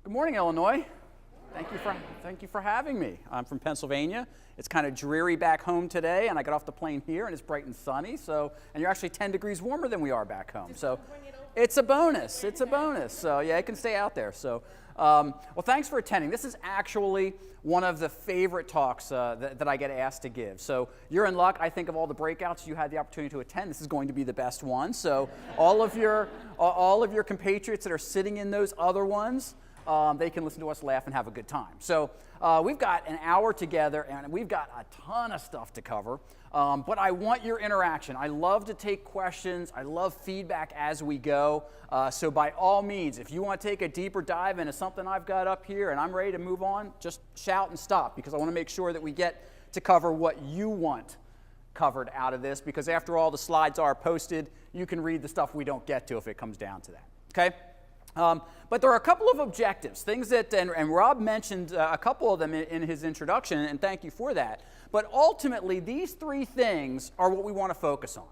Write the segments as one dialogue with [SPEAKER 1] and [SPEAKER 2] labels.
[SPEAKER 1] Good morning, Illinois. Thank you for having me. I'm from Pennsylvania. It's kind of dreary back home today, and I got off the plane here, and it's bright and sunny. And you're actually 10 degrees warmer than we are back home. So it's a bonus. It's a bonus. So yeah, it can stay out there. Well, thanks for attending. This is actually one of the favorite talks that I get asked to give. So you're in luck. I think of all the breakouts you had the opportunity to attend, this is going to be the best one. So all of your compatriots that are sitting in those other ones, they can listen to us laugh and have a good time. So we've got an hour together, and we've got a ton of stuff to cover. But I want your interaction. I love to take questions. I love feedback as we go. So by all means, if you want to take a deeper dive into something I've got up here and I'm ready to move on, just shout and stop, because I want to make sure that we get to cover what you want covered out of this, because after all, the slides are posted. You can read the stuff we don't get to if it comes down to that. Okay? But there are a couple of objectives, things that, and Rob mentioned a couple of them in his introduction, and thank you for that. But ultimately, these three things are what we want to focus on.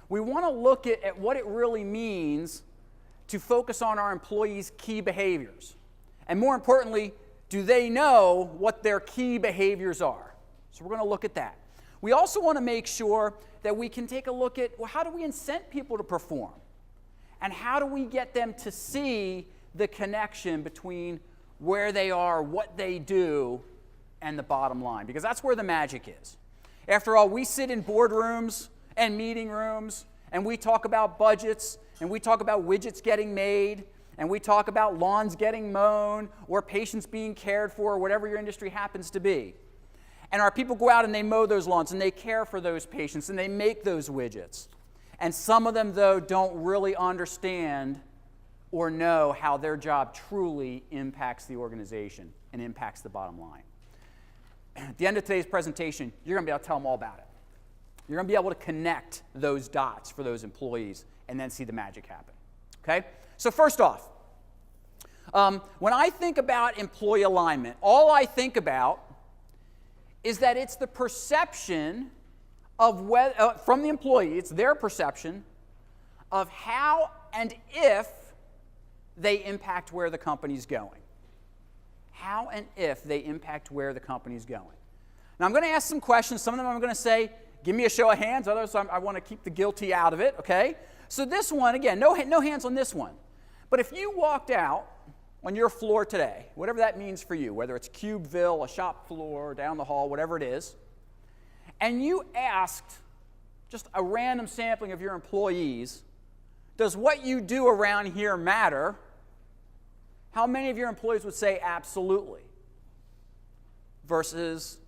[SPEAKER 1] We want to look at what it really means to focus on our employees' key behaviors. And more importantly, do they know what their key behaviors are? So we're going to look at that. We also want to make sure that we can take a look at, well, how do we incent people to perform? And how do we get them to see the connection between where they are, what they do, and the bottom line? Because that's where the magic is. After all, we sit in boardrooms and meeting rooms, and we talk about budgets, and we talk about widgets getting made, and we talk about lawns getting mown, or patients being cared for, or whatever your industry happens to be. And our people go out and they mow those lawns, and they care for those patients, and they make those widgets. And some of them, though, don't really understand or know how their job truly impacts the organization and impacts the bottom line. At the end of today's presentation, you're going to be able to tell them all about it. You're going to be able to connect those dots for those employees and then see the magic happen. Okay? So first off, when I think about employee alignment, all I think about is that it's the perception of whether, from the employee, it's their perception of how and if they impact where the company's going. How and if they impact where the company's going. Now I'm going to ask some questions. Some of them I'm going to say, give me a show of hands. Others I want to keep the guilty out of it, okay? So this one, again, no hands on this one. But if you walked out on your floor today, whatever that means for you, whether it's Cubeville, a shop floor, down the hall, whatever it is, and you asked just a random sampling of your employees, does what you do around here matter? How many of your employees would say absolutely? Versus,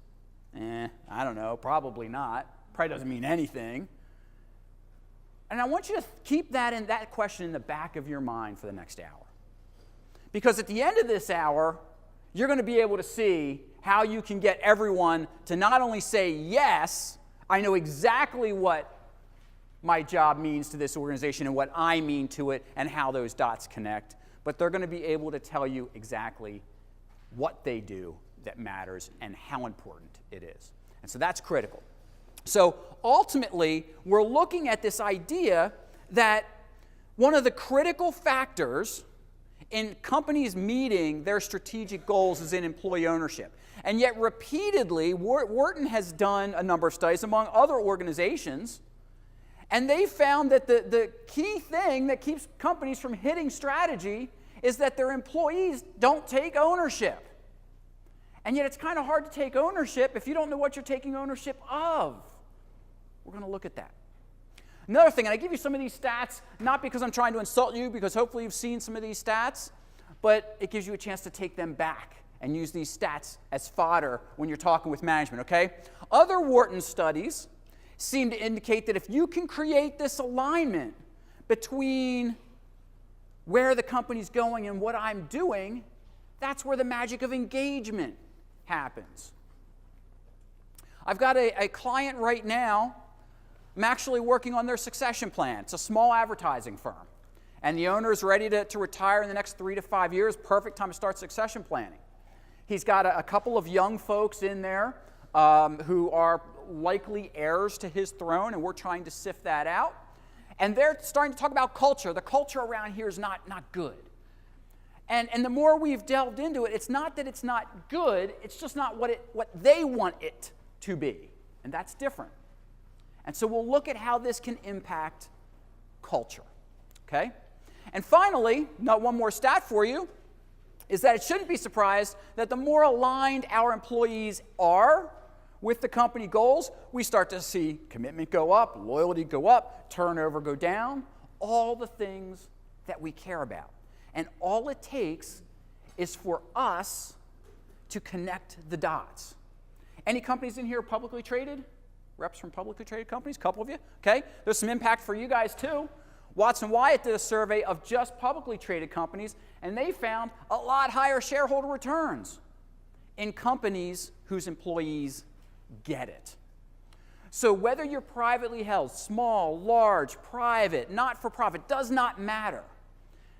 [SPEAKER 1] I don't know, probably not. Probably doesn't mean anything. And I want you to keep that question in the back of your mind for the next hour. Because at the end of this hour, you're going to be able to see how you can get everyone to not only say, yes, I know exactly what my job means to this organization and what I mean to it and how those dots connect, but they're going to be able to tell you exactly what they do that matters and how important it is. And so that's critical. So ultimately, we're looking at this idea that one of the critical factors in companies meeting their strategic goals is in employee ownership. And yet repeatedly, Wharton has done a number of studies among other organizations, and they found that the key thing that keeps companies from hitting strategy is that their employees don't take ownership. And yet it's kind of hard to take ownership if you don't know what you're taking ownership of. We're going to look at that. Another thing, and I give you some of these stats, not because I'm trying to insult you, because hopefully you've seen some of these stats, but it gives you a chance to take them back and use these stats as fodder when you're talking with management, okay? Other Wharton studies seem to indicate that if you can create this alignment between where the company's going and what I'm doing, that's where the magic of engagement happens. I've got a client right now. I'm actually working on their succession plan. It's a small advertising firm. And the owner is ready to retire in the next 3 to 5 years. Perfect time to start succession planning. He's got a couple of young folks in there who are likely heirs to his throne, and we're trying to sift that out. And they're starting to talk about culture. The culture around here is not good. And the more we've delved into it, it's not that it's not good, it's just not what they want it to be. And that's different. And so we'll look at how this can impact culture. Okay? And finally, not one more stat for you, is that it shouldn't be surprised that the more aligned our employees are with the company goals, we start to see commitment go up, loyalty go up, turnover go down, all the things that we care about. And all it takes is for us to connect the dots. Any companies in here publicly traded? Reps from publicly traded companies? A couple of you? Okay. There's some impact for you guys too. Watson Wyatt did a survey of just publicly traded companies, and they found a lot higher shareholder returns in companies whose employees get it. So whether you're privately held, small, large, private, not-for-profit, does not matter.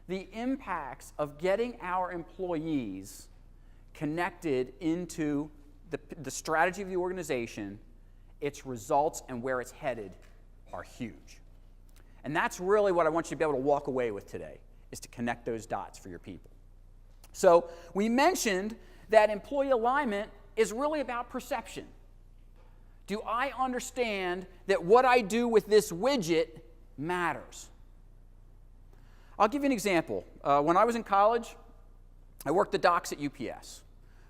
[SPEAKER 1] The impacts of getting our employees connected into the strategy of the organization, its results, and where it's headed are huge. And that's really what I want you to be able to walk away with today, is to connect those dots for your people. So we mentioned that employee alignment is really about perception. Do I understand that what I do with this widget matters? I'll give you an example. When I was in college, I worked the docks at UPS.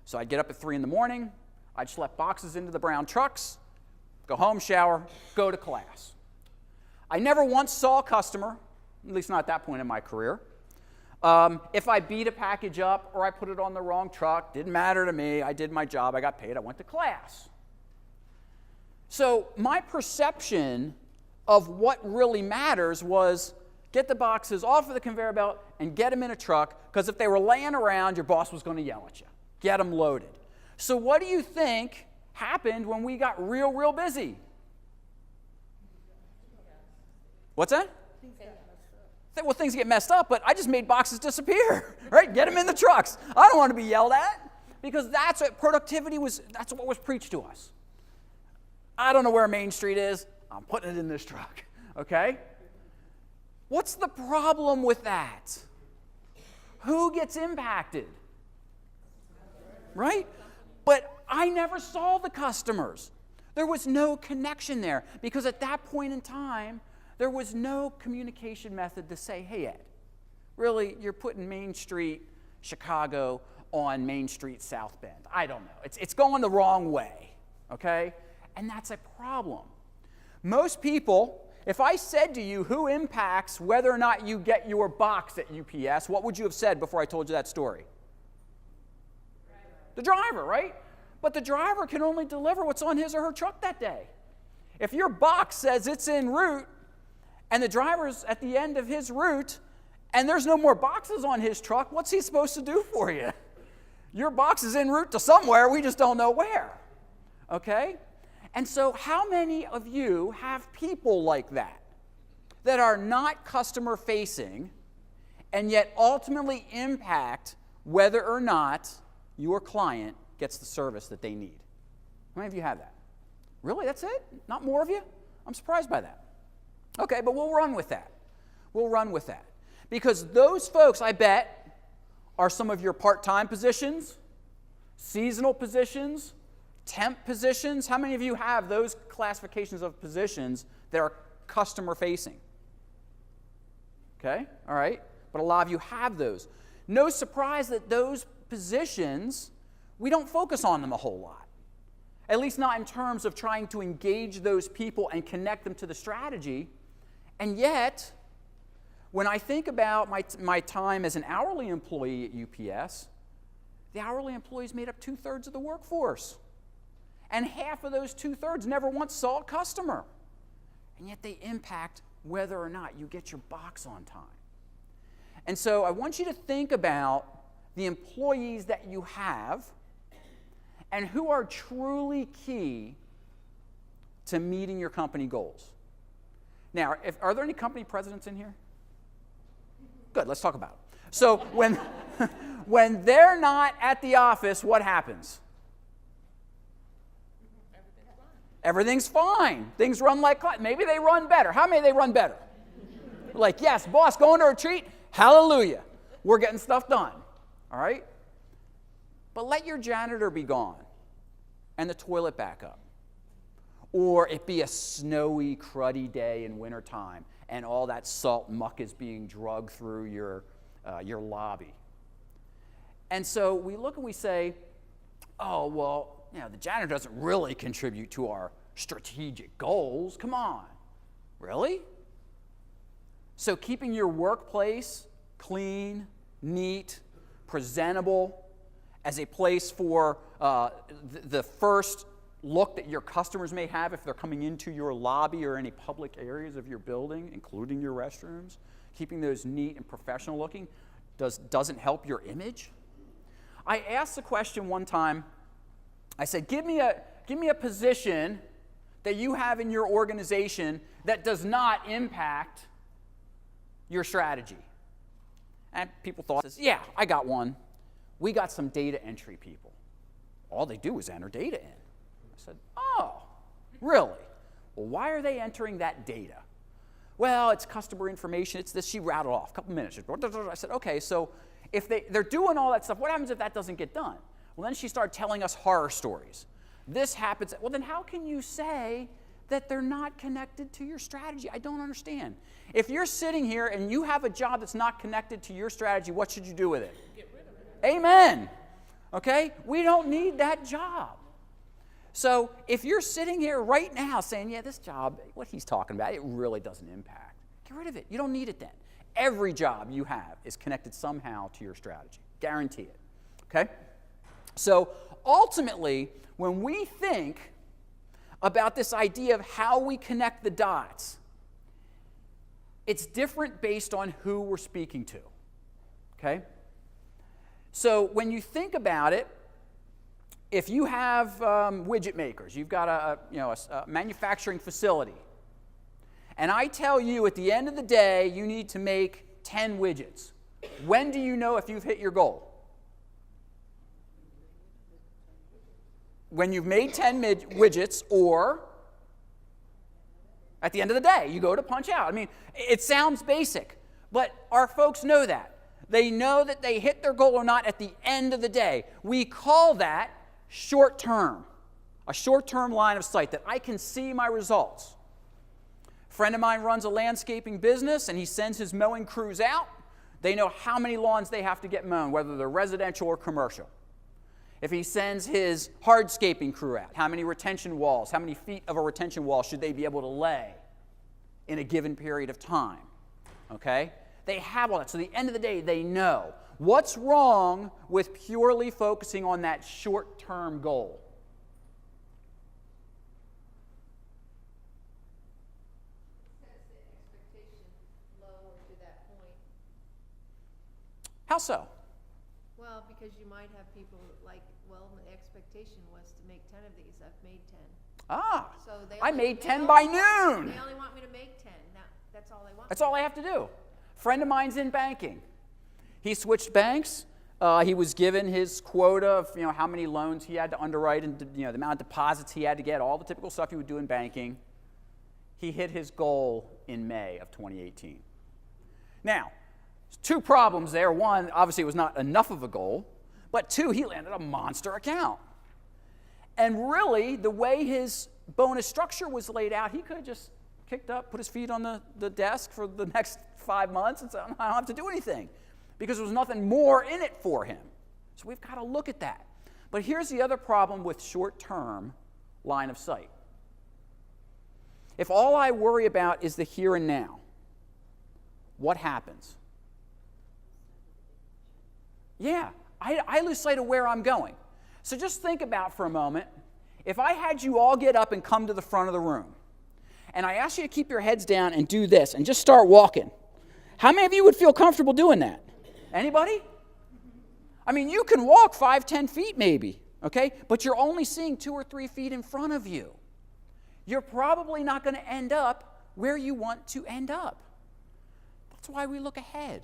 [SPEAKER 1] So I'd get up at 3 in the morning, I'd schlep boxes into the brown trucks, go home, shower, go to class. I never once saw a customer, at least not at that point in my career. If I beat a package up or I put it on the wrong truck, didn't matter to me. I did my job, I got paid, I went to class. So my perception of what really matters was get the boxes off of the conveyor belt and get them in a truck, because if they were laying around, your boss was going to yell at you. Get them loaded. So what do you think happened when we got real busy? What's that? Well, things get messed up, but I just made boxes disappear, right? Get them in the trucks. I don't want to be yelled at, because that's what productivity was, that's what was preached to us. I don't know where Main Street is. I'm putting it in this truck, okay? What's the problem with that? Who gets impacted? Right? But I never saw the customers. There was no connection there, because at that point in time, there was no communication method to say, hey, Ed, really, you're putting Main Street, Chicago on Main Street, South Bend. I don't know. It's going the wrong way, okay? And that's a problem. Most people, if I said to you who impacts whether or not you get your box at UPS, what would you have said before I told you that story? The driver, right? But the driver can only deliver what's on his or her truck that day. If your box says it's en route, and the driver's at the end of his route, and there's no more boxes on his truck, what's he supposed to do for you? Your box is en route to somewhere, we just don't know where, okay? And so how many of you have people like that are not customer-facing and yet ultimately impact whether or not your client gets the service that they need? How many of you have that? Really, that's it? Not more of you? I'm surprised by that. Okay, but we'll run with that. We'll run with that. Because those folks, I bet, are some of your part-time positions, seasonal positions, temp positions. How many of you have those classifications of positions that are customer-facing? Okay, all right. But a lot of you have those. No surprise that those positions, we don't focus on them a whole lot. At least not in terms of trying to engage those people and connect them to the strategy. And yet, when I think about my time as an hourly employee at UPS, the hourly employees made up 2/3 of the workforce. And half of those 2/3 never once saw a customer. And yet they impact whether or not you get your box on time. And so I want you to think about the employees that you have and who are truly key to meeting your company goals. Now, are there any company presidents in here? Good, let's talk about it. So when they're not at the office, what happens? Everything's fine. Things run like clock. Maybe they run better. How many they run better? Like, yes, boss, going to retreat? Hallelujah. We're getting stuff done. all right? But let your janitor be gone and the toilet back up. Or it be a snowy, cruddy day in wintertime and all that salt muck is being dragged through your lobby. And so we look and we say, oh, well, the janitor doesn't really contribute to our strategic goals. Come on. Really? So keeping your workplace clean, neat, presentable, as a place for the first look that your customers may have if they're coming into your lobby or any public areas of your building, including your restrooms, keeping those neat and professional looking doesn't help your image. I asked the question one time, I said, give me a position that you have in your organization that does not impact your strategy. And people thought, yeah, I got one. We got some data entry people. All they do is enter data in. I said, oh, really? Well, why are they entering that data? Well, it's customer information. It's this. She rattled off a couple minutes. I said, okay, so if they're doing all that stuff, what happens if that doesn't get done? Well, then she started telling us horror stories. This happens. Well, then how can you say that they're not connected to your strategy? I don't understand. If you're sitting here and you have a job that's not connected to your strategy, what should you do with it? Get rid of it. Amen. Okay? We don't need that job. So if you're sitting here right now saying, yeah, this job, what he's talking about, it really doesn't impact. Get rid of it. You don't need it then. Every job you have is connected somehow to your strategy. Guarantee it. Okay? So ultimately, when we think about this idea of how we connect the dots, it's different based on who we're speaking to. Okay? So when you think about it, if you have widget makers, you've got a manufacturing facility, and I tell you at the end of the day you need to make 10 widgets, when do you know if you've hit your goal? When you've made 10 widgets, or at the end of the day, you go to punch out. I mean, it sounds basic, but our folks know that. They know that they hit their goal or not at the end of the day. We call that short term, a short-term line of sight that I can see my results. A friend of mine runs a landscaping business, and he sends his mowing crews out. They know how many lawns they have to get mown, whether they're residential or commercial. If he sends his hardscaping crew out, how many retention walls, how many feet of a retention wall should they be able to lay in a given period of time? Okay? They have all that. So at the end of the day, they know. What's wrong with purely focusing on that short-term goal?
[SPEAKER 2] Sets the expectation lower to that point.
[SPEAKER 1] How so?
[SPEAKER 2] Well, because you might have people like, well, the expectation was to make 10 of these. I've made 10.
[SPEAKER 1] Ah,
[SPEAKER 2] So
[SPEAKER 1] I made 10 by noon.
[SPEAKER 2] They only want me to make 10. Now, that's all they want.
[SPEAKER 1] That's all I have to do. Friend of mine's in banking. He switched banks. He was given his quota of how many loans he had to underwrite and the amount of deposits he had to get, all the typical stuff you would do in banking. He hit his goal in May of 2018. Now, two problems there. One, obviously it was not enough of a goal, but two, he landed a monster account. And really, the way his bonus structure was laid out, he could have just kicked up, put his feet on the desk for the next 5 months and said, I don't have to do anything, because there was nothing more in it for him. So we've got to look at that. But here's the other problem with short-term line of sight. If all I worry about is the here and now, what happens? Yeah, I lose sight of where I'm going. So just think about for a moment, if I had you all get up and come to the front of the room, and I asked you to keep your heads down and do this, and just start walking, how many of you would feel comfortable doing that? Anybody? I mean, you can walk 5, 10 feet maybe, okay? But you're only seeing 2 or 3 feet in front of you. You're probably not going to end up where you want to end up. That's why we look ahead.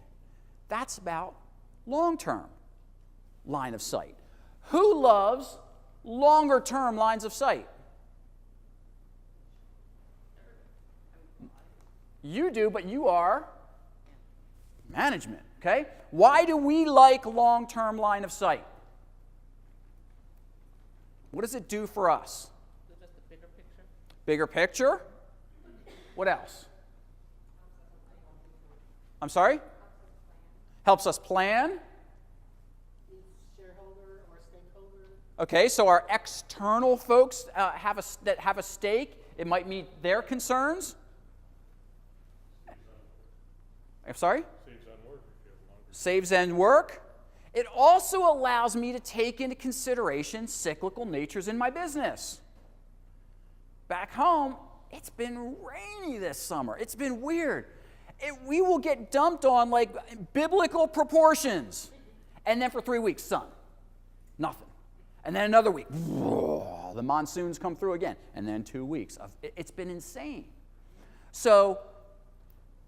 [SPEAKER 1] That's about long-term line of sight. Who loves longer-term lines of sight? You do, but you are Management, okay? Why do we like long-term line of sight? What does it do for us?
[SPEAKER 3] Just a bigger picture.
[SPEAKER 1] Bigger picture? What else? I'm sorry? Helps us plan.
[SPEAKER 3] Shareholder or stakeholder.
[SPEAKER 1] Okay, so our external folks that have a stake, it might meet their concerns. I'm sorry?
[SPEAKER 4] Saves on work if you have longer.
[SPEAKER 1] Saves end work. It also allows me to take into consideration cyclical natures in my business. Back home, it's been rainy this summer. It's been weird. We will get dumped on like biblical proportions. And then for 3 weeks, sun. Nothing. And then another week, the monsoons come through again. And then 2 weeks. It's been insane. So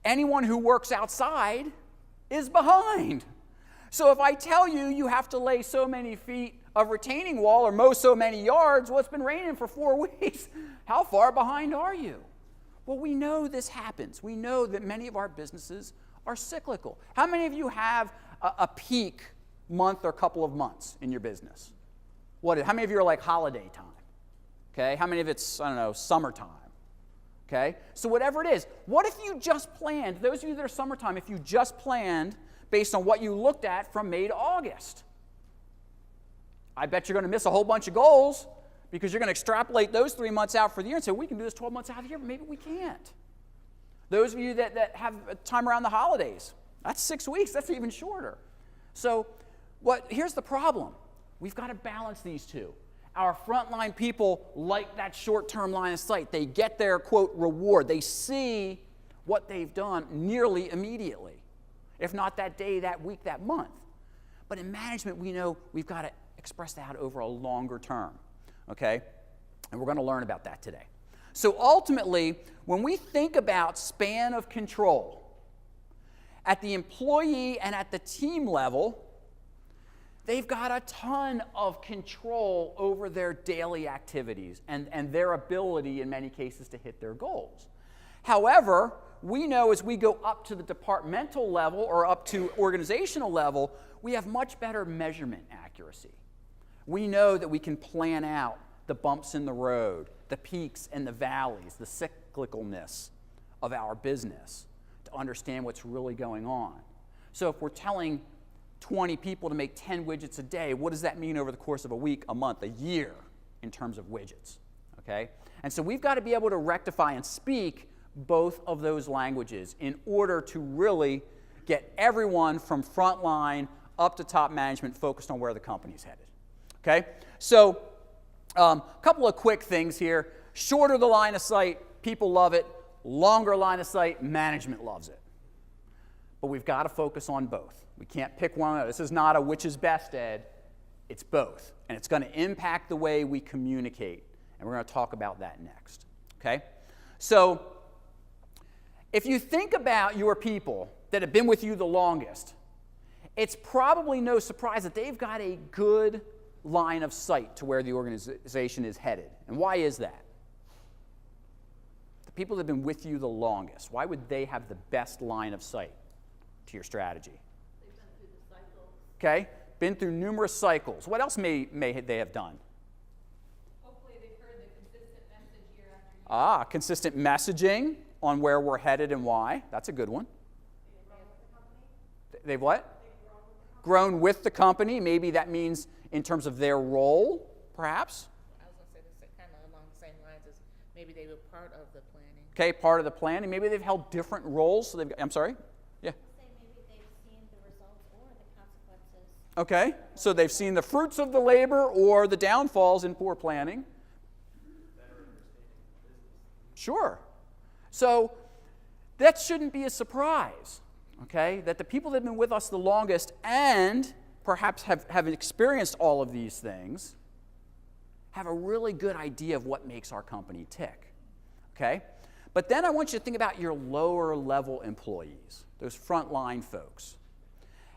[SPEAKER 1] anyone who works outside is behind. So if I tell you you have to lay so many feet of retaining wall or mow so many yards, well, it's been raining for 4 weeks. How far behind are you? Well, we know this happens. We know that many of our businesses are cyclical. How many of you have a peak month or couple of months in your business? How many of you are like holiday time? Okay, how many of it's, I don't know, summertime? Okay, so whatever it is, what if you just planned, those of you that are summertime, if you just planned based on what you looked at from May to August? I bet you're going to miss a whole bunch of goals because you're going to extrapolate those 3 months out for the year and say, we can do this 12 months out of the year, but maybe we can't. Those of you that have time around the holidays, that's 6 weeks, that's even shorter. So here's the problem. We've got to balance these two. Our frontline people like that short-term line of sight. They get their, quote, reward. They see what they've done nearly immediately, if not that day, that week, that month. But in management, we know we've got to express that over a longer term, okay? And we're going to learn about that today. So ultimately, when we think about span of control, at the employee and at the team level, they've got a ton of control over their daily activities and their ability, in many cases, to hit their goals. However, we know as we go up to the departmental level or up to organizational level, we have much better measurement accuracy. We know that we can plan out the bumps in the road, the peaks and the valleys, the cyclicalness of our business to understand what's really going on. So if we're telling 20 people to make 10 widgets a day, what does that mean over the course of a week, a month, a year in terms of widgets? Okay? And so we've got to be able to rectify and speak both of those languages in order to really get everyone from frontline up to top management focused on where the company's headed. Okay? So a couple of quick things here. Shorter the line of sight, people love it. Longer line of sight, management loves it. But we've got to focus on both. We can't pick one. This is not a which is best, Ed. It's both. And it's going to impact the way we communicate. And we're going to talk about that next. Okay? So if you think about your people that have been with you the longest, it's probably no surprise that they've got a good line of sight to where the organization is headed. And why is that? The people that have been with you the longest, why would they have the best line of sight to your strategy?
[SPEAKER 3] They've been through the cycles.
[SPEAKER 1] Okay, been through numerous cycles. What else may they have done?
[SPEAKER 3] Hopefully they've heard the consistent message year after year.
[SPEAKER 1] Consistent messaging on where we're headed and why. That's a good one. They've what? Grown with the company. Maybe that means in terms of their role, perhaps.
[SPEAKER 3] I was going to say this kind of along the same lines as maybe they were part of the planning.
[SPEAKER 1] Okay, part of the planning. Maybe they've held different roles. So I'm sorry? Yeah.
[SPEAKER 5] Say maybe they've seen the results or the consequences.
[SPEAKER 1] Okay, so they've seen the fruits of the labor or the downfalls in poor planning. Sure. So that shouldn't be a surprise, okay, that the people that have been with us the longest and perhaps have experienced all of these things have a really good idea of what makes our company tick, okay? But then I want you to think about your lower level employees, those frontline folks.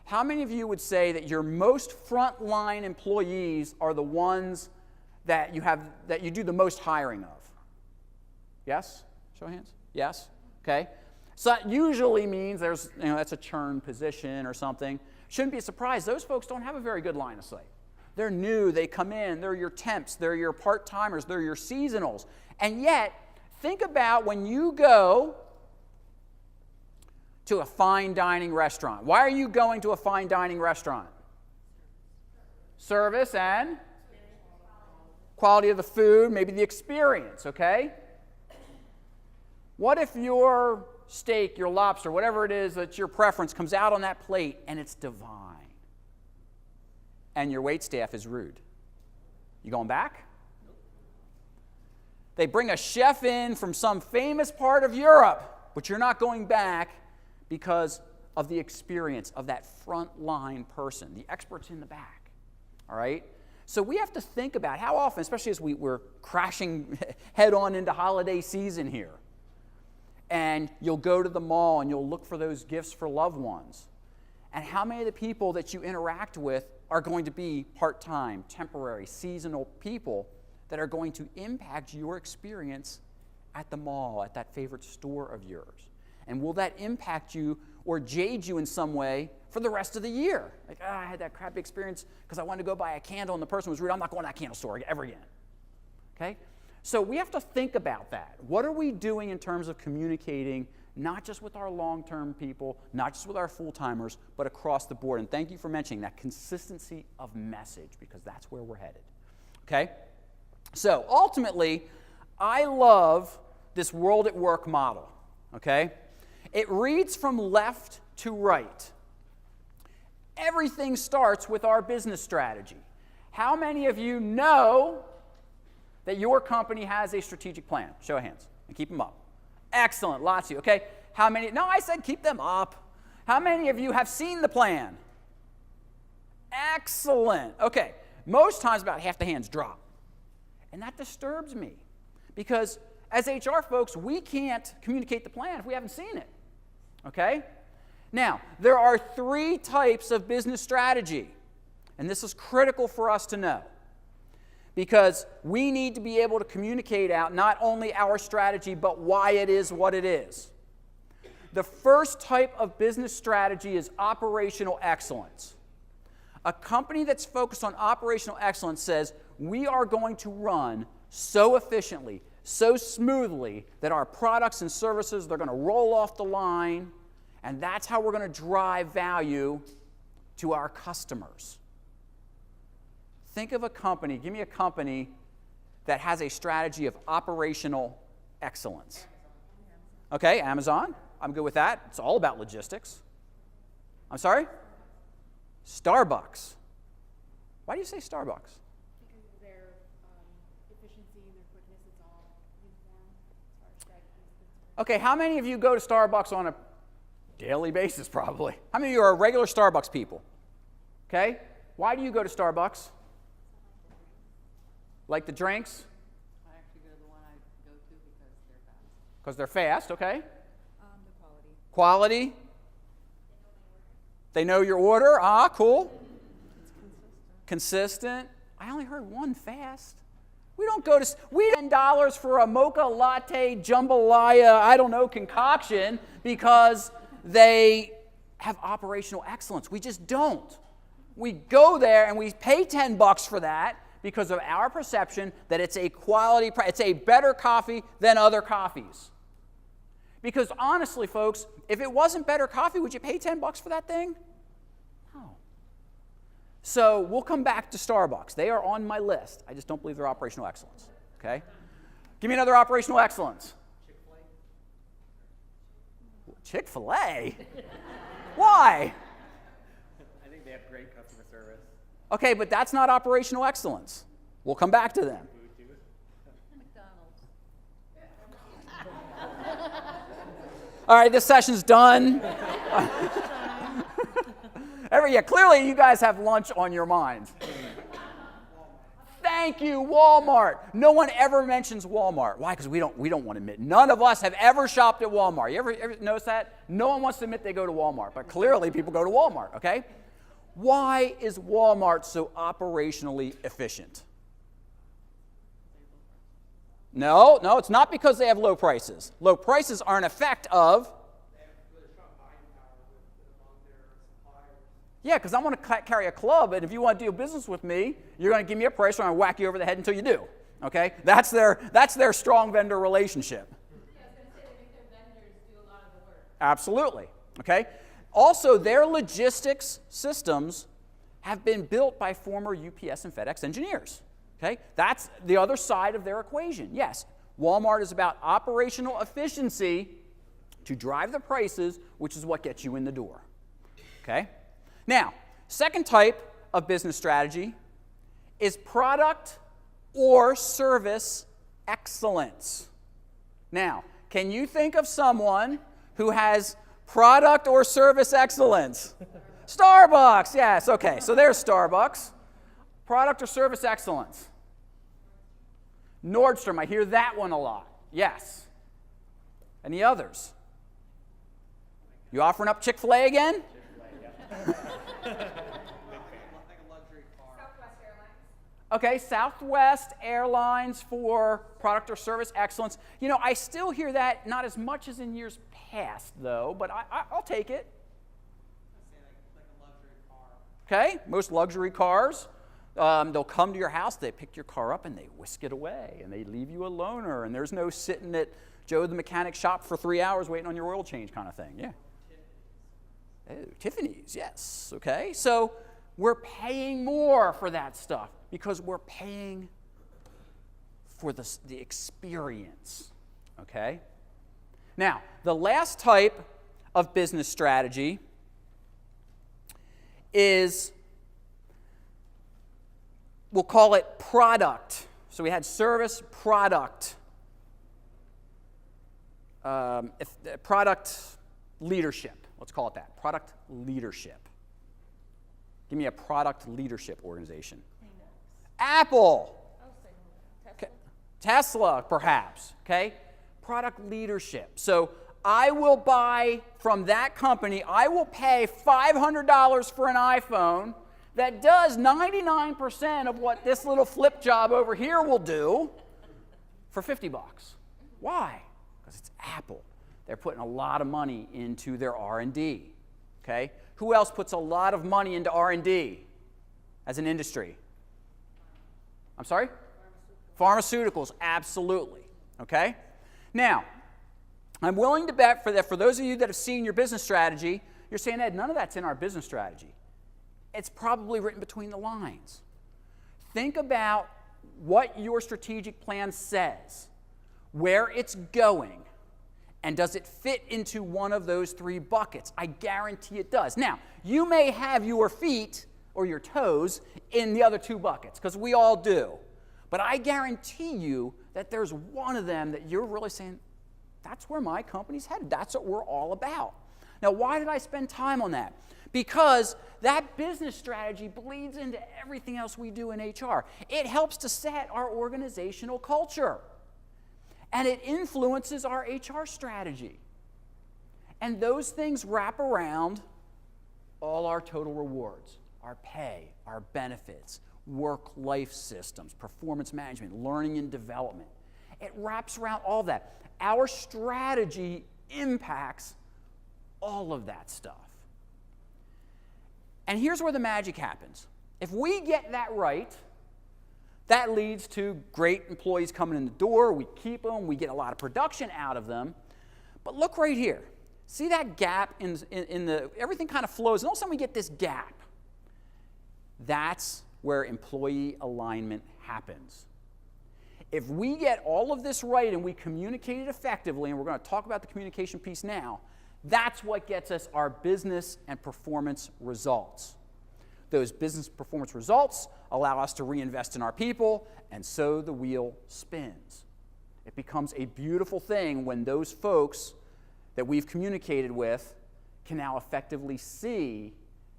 [SPEAKER 1] How many of you would say that your most frontline employees are the ones that you do the most hiring of? Yes? Show of hands. Yes? Okay. So that usually means that's a churn position or something. Shouldn't be a surprise. Those folks don't have a very good line of sight. They're new, they come in, they're your temps, they're your part-timers, they're your seasonals. And yet, think about when you go to a fine dining restaurant. Why are you going to a fine dining restaurant? Service and quality of the food, maybe the experience, okay? What if your steak, your lobster, whatever it is that's your preference, comes out on that plate and it's divine, and your waitstaff is rude? You going back? They bring a chef in from some famous part of Europe, but you're not going back because of the experience of that front-line person, the experts in the back, all right? So we have to think about how often, especially as we're crashing head-on into holiday season here, and you'll go to the mall and you'll look for those gifts for loved ones. And how many of the people that you interact with are going to be part-time, temporary, seasonal people that are going to impact your experience at the mall, at that favorite store of yours? And will that impact you or jade you in some way for the rest of the year? Like, I had that crappy experience because I wanted to go buy a candle and the person was rude. I'm not going to that candle store ever again. Okay? So we have to think about that. What are we doing in terms of communicating, not just with our long-term people, not just with our full-timers, but across the board? And thank you for mentioning that consistency of message, because that's where we're headed. Okay? So ultimately, I love this world at work model. Okay? It reads from left to right. Everything starts with our business strategy. How many of you know that your company has a strategic plan? Show of hands, and keep them up. Excellent, lots of you, okay? How many? No, I said keep them up. How many of you have seen the plan? Excellent, okay. Most times about half the hands drop. And that disturbs me, because as HR folks, we can't communicate the plan if we haven't seen it, okay? Now, there are 3 types of business strategy, and this is critical for us to know, because we need to be able to communicate out not only our strategy, but why it is what it is. The first type of business strategy is operational excellence. A company that's focused on operational excellence says, we are going to run so efficiently, so smoothly, that our products and services, they're going to roll off the line, and that's how we're going to drive value to our customers. Think of a company, give me a company that has a strategy of operational excellence. Okay, Amazon, I'm good with that. It's all about logistics. I'm sorry? Starbucks. Why do you say Starbucks?
[SPEAKER 6] Because of their efficiency and their quickness, it's all uniform as far as strategies.
[SPEAKER 1] Okay, how many of you go to Starbucks on a daily basis, probably? How many of you are regular Starbucks people? Okay, why do you go to Starbucks? Like the drinks?
[SPEAKER 7] I actually go to the one I go to because they're fast.
[SPEAKER 1] Because they're fast, okay.
[SPEAKER 7] The quality.
[SPEAKER 1] Quality? They know your order? Ah, cool.
[SPEAKER 7] It's
[SPEAKER 1] Consistent. I only heard one fast. We don't go to, we $10 for a mocha latte jambalaya, I don't know, concoction because they have operational excellence. We just don't. We go there and we pay $10 for that because of our perception that it's a quality, it's a better coffee than other coffees. Because honestly, folks, if it wasn't better coffee, would you pay $10 for that thing? No. So we'll come back to Starbucks. They are on my list. I just don't believe they're operational excellence. Okay? Give me another operational excellence. Chick-fil-A? Why?
[SPEAKER 8] I think they have great customer service.
[SPEAKER 1] Okay, but that's not operational excellence. We'll come back to them.
[SPEAKER 7] McDonald's.
[SPEAKER 1] All right, this session's done. Clearly you guys have lunch on your minds. Thank you, Walmart. No one ever mentions Walmart. Why? Because we don't want to admit. None of us have ever shopped at Walmart. You ever notice that? No one wants to admit they go to Walmart, but clearly people go to Walmart, okay? Why is Walmart so operationally efficient? No, it's not because they have low prices. Low prices are an effect of Yeah, because I'm going to carry a club, and if you want to do business with me, you're going to give me a price, or I'm going to whack you over the head until you do. Okay? That's their strong vendor relationship.
[SPEAKER 3] Yeah, I was gonna say they make their vendors do a lot of the work.
[SPEAKER 1] Absolutely. Okay? Also, their logistics systems have been built by former UPS and FedEx engineers. Okay? That's the other side of their equation. Yes, Walmart is about operational efficiency to drive the prices, which is what gets you in the door. Okay? Now, second type of business strategy is product or service excellence. Now, can you think of someone who has product or service excellence? Starbucks, yes, okay, so there's Starbucks. Product or service excellence. Nordstrom, I hear that one a lot. Yes. Any others? You offering up Chick-fil-A again? Okay, Southwest Airlines for product or service excellence. You know, I still hear that, not as much as in years past, though, but I'll take it. Okay, most luxury cars, they'll come to your house, they pick your car up, and they whisk it away, and they leave you a loaner, and there's no sitting at Joe the mechanic shop for 3 hours waiting on your oil change kind of thing. Yeah. Oh, Tiffany's, yes. Okay, so we're paying more for that stuff because we're paying for the experience. Okay? Now, the last type of business strategy is, we'll call it product. So we had service, product, product leadership. Let's call it that, product leadership. Give me a product leadership organization. Apple. Okay. Tesla, perhaps. Okay? Product leadership. So I will buy from that company, I will pay $500 for an iPhone that does 99% of what this little flip job over here will do for $50. Why? Because it's Apple. They're putting a lot of money into their R&D. Okay? Who else puts a lot of money into R&D as an industry? I'm sorry? Pharmaceuticals, absolutely. Okay? Now, I'm willing to bet for those of you that have seen your business strategy, you're saying, Ed, none of that's in our business strategy. It's probably written between the lines. Think about what your strategic plan says, where it's going, and does it fit into one of those three buckets? I guarantee it does. Now, you may have your feet or your toes in the other two buckets, because we all do. But I guarantee you that there's one of them that you're really saying, that's where my company's headed. That's what we're all about. Now, why did I spend time on that? Because that business strategy bleeds into everything else we do in HR. It helps to set our organizational culture. And it influences our HR strategy. And those things wrap around all our total rewards, our pay, our benefits, work-life systems, performance management, learning and development. It wraps around all that. Our strategy impacts all of that stuff. And here's where the magic happens. If we get that right, that leads to great employees coming in the door. We keep them. We get a lot of production out of them. But look right here. See that gap in the, everything kind of flows. And all of a sudden we get this gap. That's where employee alignment happens. If we get all of this right and we communicate it effectively, and we're going to talk about the communication piece now, that's what gets us our business and performance results. Those business performance results allow us to reinvest in our people, and so the wheel spins. It becomes a beautiful thing when those folks that we've communicated with can now effectively see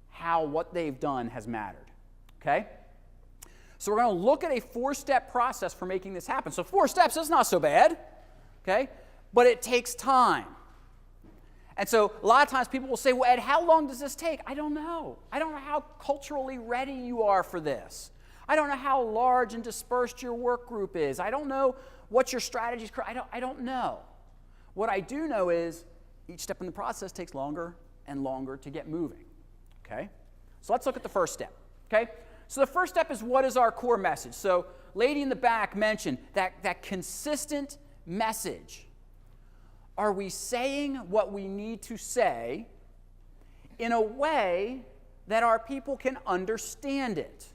[SPEAKER 1] how what they've done has mattered. Okay? So we're going to look at a 4-step process for making this happen. So 4 steps is not so bad, okay? But it takes time. And so a lot of times people will say, well, Ed, how long does this take? I don't know. I don't know how culturally ready you are for this. I don't know how large and dispersed your work group is. I don't know what your strategies are. I don't know. What I do know is each step in the process takes longer and longer to get moving, okay? So let's look at the first step, okay? So the first step is, what is our core message? So lady in the back mentioned that consistent message. Are we saying what we need to say in a way that our people can understand it?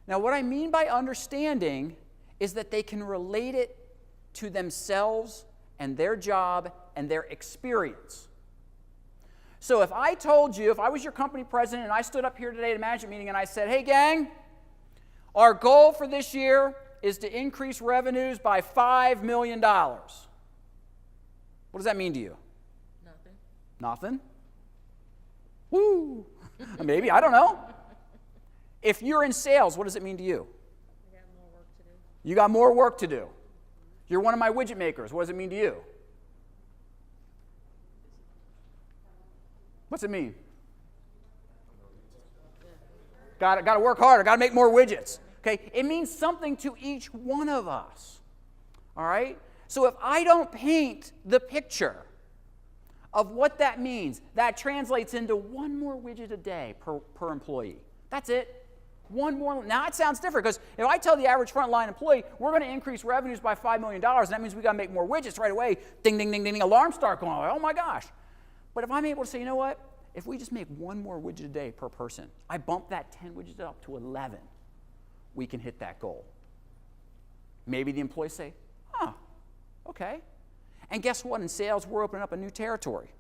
[SPEAKER 1] Now, what I mean by understanding is that they can relate it to themselves and their job and their experience. So if I told you, if I was your company president and I stood up here today at a management meeting and I said, hey gang, our goal for this year is to increase revenues by $5 million. What does that mean to you?
[SPEAKER 3] Nothing.
[SPEAKER 1] Nothing? Woo! Maybe, I don't know. If you're in sales, what does it mean to you?
[SPEAKER 3] We got more work to do.
[SPEAKER 1] You got more work to do. You're one of my widget makers. What does it mean to you? What's it mean? Got to work harder. Got to make more widgets. Okay? It means something to each one of us. All right? So if I don't paint the picture of what that means, that translates into one more widget a day per employee. That's it. One more. Now it sounds different, because if I tell the average frontline employee we're going to increase revenues by $5 million, and that means we got to make more widgets right away, ding, ding, ding, ding, alarms start going off. Oh my gosh. But if I'm able to say, you know what? If we just make one more widget a day per person, I bump that 10 widgets up to 11, we can hit that goal. Maybe the employees say, okay. And guess what? In sales, we're opening up a new territory.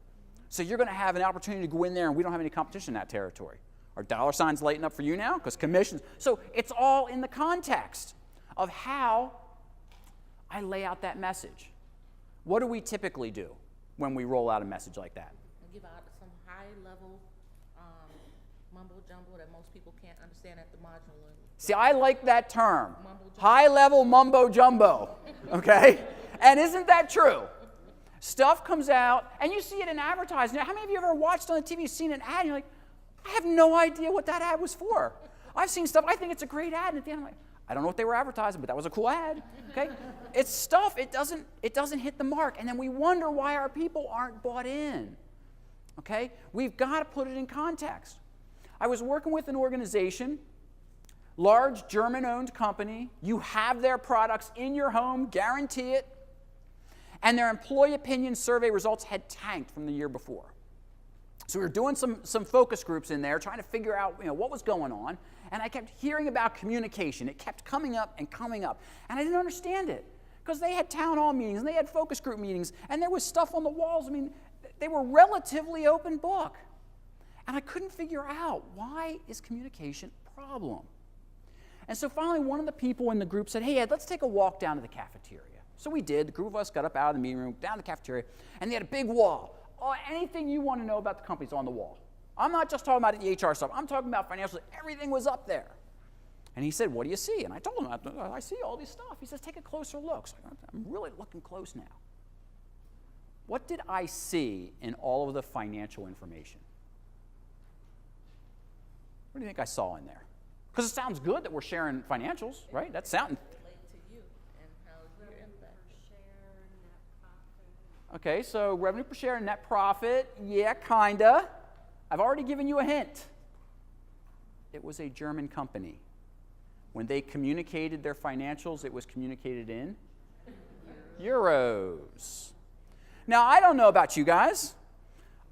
[SPEAKER 1] So you're going to have an opportunity to go in there, and we don't have any competition in that territory. Are dollar signs lighting up for you now? Because commissions. So it's all in the context of how I lay out that message. What do we typically do when we roll out a message like that?
[SPEAKER 3] And give out some high-level mumbo-jumbo that most people can't understand at the module level.
[SPEAKER 1] See, I like that term. High-level mumbo-jumbo. Okay? And isn't that true? Stuff comes out, and you see it in advertising. How many of you ever watched on the TV, seen an ad, and you're like, I have no idea what that ad was for. I've seen stuff, I think it's a great ad, and at the end I'm like, I don't know what they were advertising, but that was a cool ad. Okay? It's stuff, it doesn't hit the mark, and then we wonder why our people aren't bought in. Okay? We've got to put it in context. I was working with an organization, large German-owned company. You have their products in your home, guarantee it. And their employee opinion survey results had tanked from the year before. So we were doing some focus groups in there, trying to figure out what was going on. And I kept hearing about communication. It kept coming up and coming up. And I didn't understand it, because they had town hall meetings, and they had focus group meetings, and there was stuff on the walls. I mean, they were relatively open book. And I couldn't figure out, why is communication a problem? And so finally, one of the people in the group said, hey, Ed, let's take a walk down to the cafeteria. So we did. The group of us got up out of the meeting room, down to the cafeteria, and they had a big wall. Oh, anything you want to know about the company's on the wall. I'm not just talking about the HR stuff. I'm talking about financials. Everything was up there. And he said, what do you see? And I told him, I see all this stuff. He says, take a closer look. So I'm really looking close now. What did I see in all of the financial information? What do you think I saw in there? Because it sounds good that we're sharing financials, right? That's sounding.
[SPEAKER 3] Relate to you and how you're impacted.
[SPEAKER 1] Okay, so revenue per share and net profit, yeah, kinda. I've already given you a hint. It was a German company. When they communicated their financials, it was communicated in euros. Now, I don't know about you guys.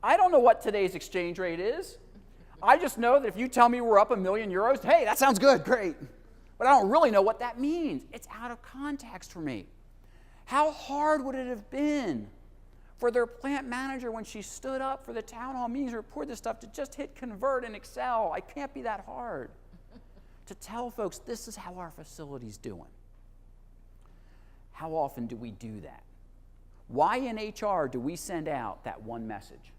[SPEAKER 1] I don't know what today's exchange rate is. I just know that if you tell me we're up €1 million, hey, that sounds good, great. But I don't really know what that means. It's out of context for me. How hard would it have been for their plant manager, when she stood up for the town hall meetings to report this stuff, to just hit convert in Excel? It can't be that hard to tell folks this is how our facility's doing. How often do we do that? Why in HR do we send out that one message?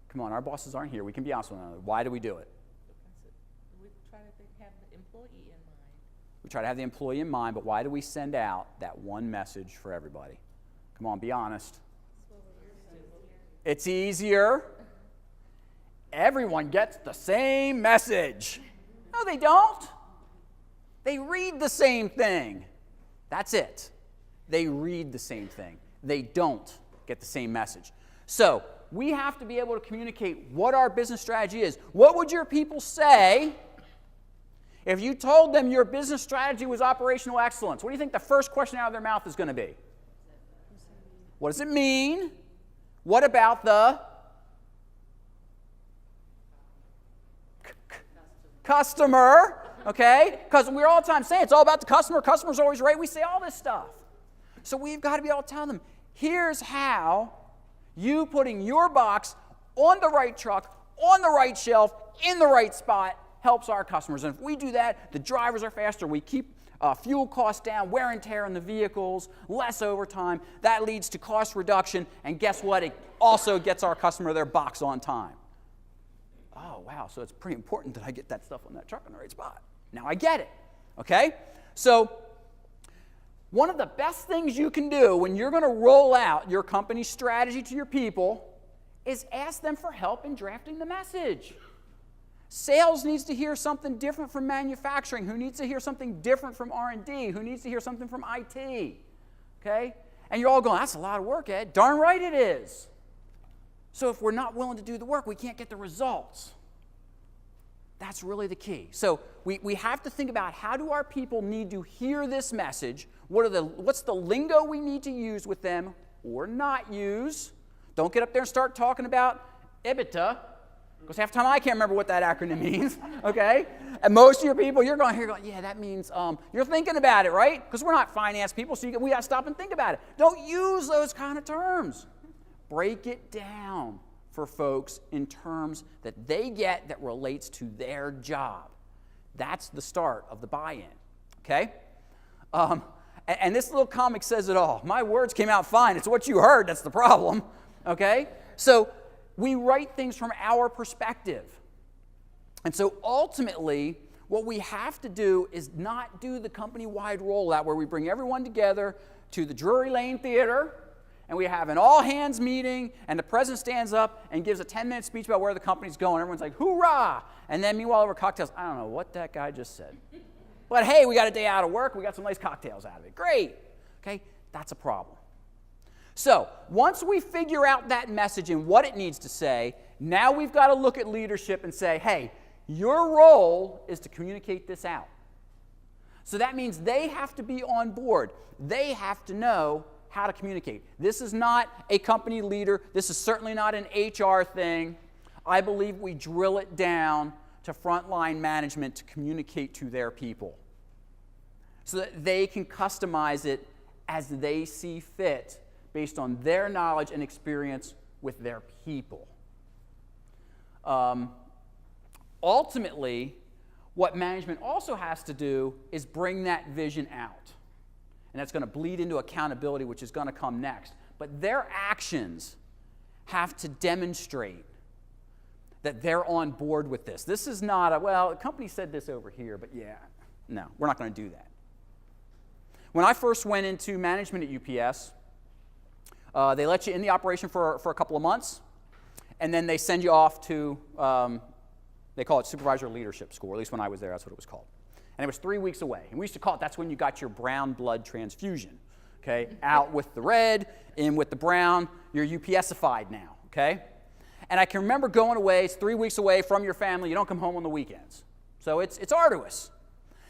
[SPEAKER 1] Come on, our bosses aren't here. We can be honest with one another. Why do we do it?
[SPEAKER 3] We try to have the employee in mind.
[SPEAKER 1] We try to have the employee in mind, but why do we send out that one message for everybody? Come on, be honest. It's easier. Everyone gets the same message. No, they don't. They read the same thing. That's it. They read the same thing. They don't get the same message. So we have to be able to communicate what our business strategy is. What would your people say if you told them your business strategy was operational excellence? What do you think the first question out of their mouth is going to be? What does it mean? What about the customer? Okay? Because we're all the time saying it's all about the customer. Customer's always right. We say all this stuff. So we've got to be able to tell them, here's how you putting your box on the right truck, on the right shelf, in the right spot helps our customers. And if we do that, the drivers are faster. We keep fuel costs down, wear and tear on the vehicles, less overtime. That leads to cost reduction. And guess what? It also gets our customer their box on time. Oh, wow. So it's pretty important that I get that stuff on that truck in the right spot. Now I get it. Okay? So one of the best things you can do when you're going to roll out your company's strategy to your people is ask them for help in drafting the message. Sales needs to hear something different from manufacturing. Who needs to hear something different from R&D? Who needs to hear something from IT? Okay? And you're all going, that's a lot of work, Ed. Darn right it is. So if we're not willing to do the work, we can't get the results. That's really the key. So we have to think about, how do our people need to hear this message? What's the lingo we need to use with them or not use? Don't get up there and start talking about EBITDA, because half the time I can't remember what that acronym means, okay? And most of your people, you're going, yeah, that means, you're thinking about it, right? Because we're not finance people, so we got to stop and think about it. Don't use those kind of terms. Break it down for folks in terms that they get that relates to their job. That's the start of the buy-in, okay? And this little comic says it all. My words came out fine. It's what you heard that's the problem, okay? So we write things from our perspective. And so ultimately, what we have to do is not do the company-wide rollout where we bring everyone together to the Drury Lane Theater, and we have an all-hands meeting, and the president stands up and gives a 10-minute speech about where the company's going. Everyone's like, hoorah! And then meanwhile, over cocktails, I don't know what that guy just said. But hey, we got a day out of work. We got some nice cocktails out of it. Great. Okay? That's a problem. So once we figure out that message and what it needs to say, now we've got to look at leadership and say, hey, your role is to communicate this out. So that means they have to be on board. They have to know how to communicate. This is not a company leader. This is certainly not an HR thing. I believe we drill it down to frontline management to communicate to their people so that they can customize it as they see fit based on their knowledge and experience with their people. Ultimately, what management also has to do is bring that vision out. And that's going to bleed into accountability, which is going to come next. But their actions have to demonstrate that they're on board with this. This is not well, the company said this over here, but yeah, no, we're not going to do that. When I first went into management at UPS, they let you in the operation for a couple of months, and then they send you off to, they call it supervisor leadership school, or at least when I was there, that's what it was called. And it was 3 weeks away. And we used to call it, that's when you got your brown blood transfusion, okay? Out with the red, in with the brown, you're UPSified now, okay? And I can remember going away, it's 3 weeks away from your family, you don't come home on the weekends. So it's arduous.